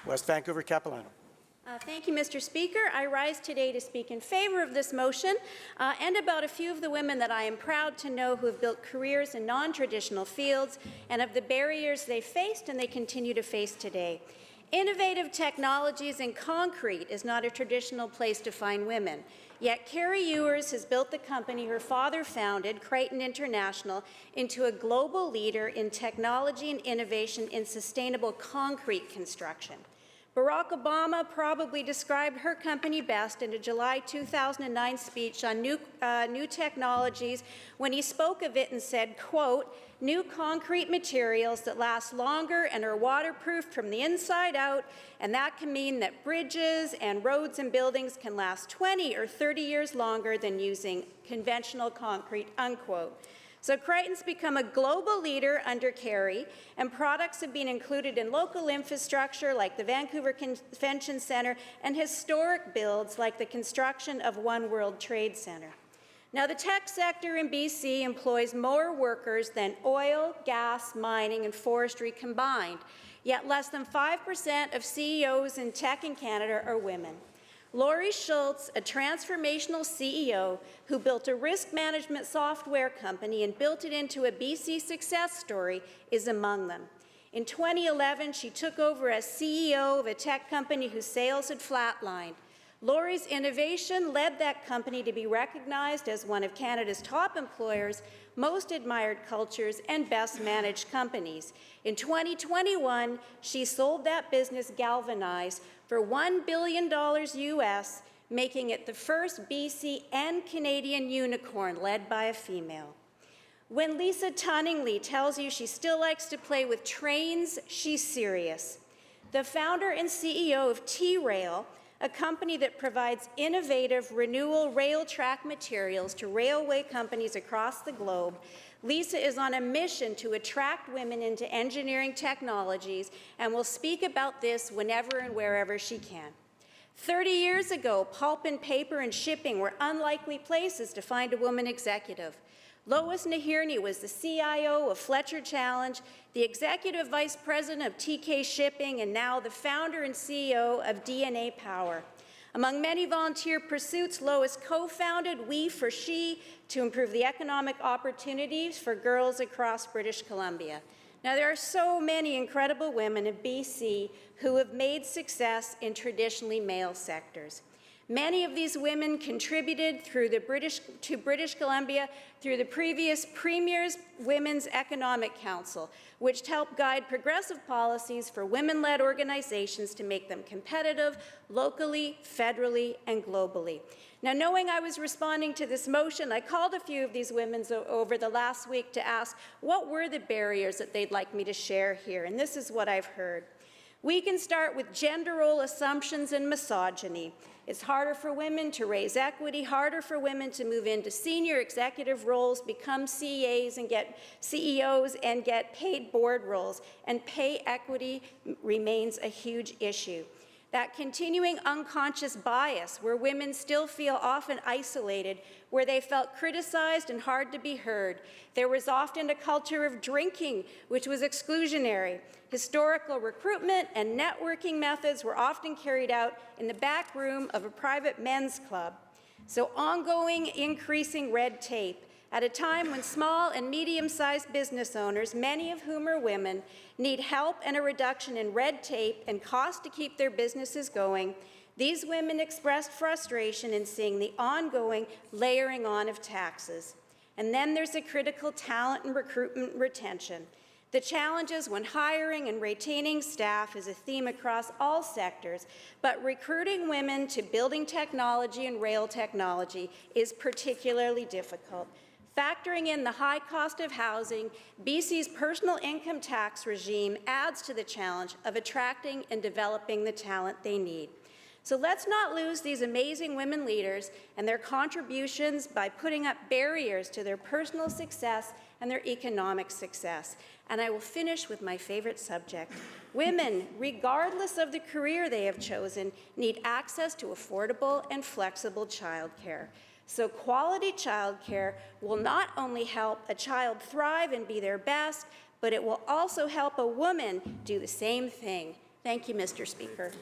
West Vancouver Capilano. Thank you, Mr. Speaker. I rise today to speak in favour of this motion and about a few of the women that I am proud to know who have built careers in non-traditional fields and of the barriers they faced and they continue to face today. Innovative technologies in concrete is not a traditional place to find women. Yet Carrie Ewers has built the company her father founded, Creighton International, into a global leader in technology and innovation in sustainable concrete construction. Barack Obama probably described her company best in a July 2009 speech on new technologies when he spoke of it and said, quote, "New concrete materials that last longer and are waterproof from the inside out, and that can mean that bridges and roads and buildings can last 20 or 30 years longer than using conventional concrete," unquote. So Creighton's become a global leader under Carrie, and products have been included in local infrastructure like the Vancouver Convention Centre and historic builds like the construction of One World Trade Center. Now, the tech sector in BC employs more workers than oil, gas, mining, and forestry combined, yet less than 5% of CEOs in tech in Canada are women. Laurie Schultz, a transformational CEO who built a risk management software company and built it into a BC success story, is among them. In 2011, she took over as CEO of a tech company whose sales had flatlined. Laurie's innovation led that company to be recognized as one of Canada's top employers, most admired cultures, and best managed companies. In 2021, she sold that business, Galvanize, for $1 billion US, making it the first BC and Canadian unicorn led by a female. When Lisa Tunningly tells you she still likes to play with trains, she's serious. The founder and CEO of T-Rail, a company that provides innovative renewal rail track materials to railway companies across the globe, Lisa is on a mission to attract women into engineering technologies and will speak about this whenever and wherever she can. 30 years ago, pulp and paper and shipping were unlikely places to find a woman executive. Lois Nahirny was the CIO of Fletcher Challenge, the Executive Vice President of TK Shipping, and now the founder and CEO of DNA Power. Among many volunteer pursuits, Lois co-founded We for She to improve the economic opportunities for girls across British Columbia. Now, there are so many incredible women in BC who have made success in traditionally male sectors. Many of these women contributed to British Columbia through the previous Premier's Women's Economic Council, which helped guide progressive policies for women-led organizations to make them competitive locally, federally, and globally. Now, knowing I was responding to this motion, I called a few of these women over the last week to ask what were the barriers that they'd like me to share here, and this is what I've heard. We can start with gender role assumptions and misogyny. It's harder for women to raise equity, harder for women to move into senior executive roles, become CEOs and get paid board roles, and pay equity remains a huge issue. That continuing unconscious bias where women still feel often isolated, where they felt criticized and hard to be heard. There was often a culture of drinking, which was exclusionary. Historical recruitment and networking methods were often carried out in the back room of a private men's club. So ongoing increasing red tape. At a time when small and medium-sized business owners, many of whom are women, need help and a reduction in red tape and cost to keep their businesses going, these women expressed frustration in seeing the ongoing layering on of taxes. And then there's the critical talent and recruitment retention. The challenges when hiring and retaining staff is a theme across all sectors, but recruiting women to building technology and rail technology is particularly difficult. Factoring in the high cost of housing, BC's personal income tax regime adds to the challenge of attracting and developing the talent they need. So let's not lose these amazing women leaders and their contributions by putting up barriers to their personal success and their economic success. And I will finish with my favorite subject. Women, regardless of the career they have chosen, need access to affordable and flexible childcare. So quality childcare will not only help a child thrive and be their best, but it will also help a woman do the same thing. Thank you, Mr. Speaker.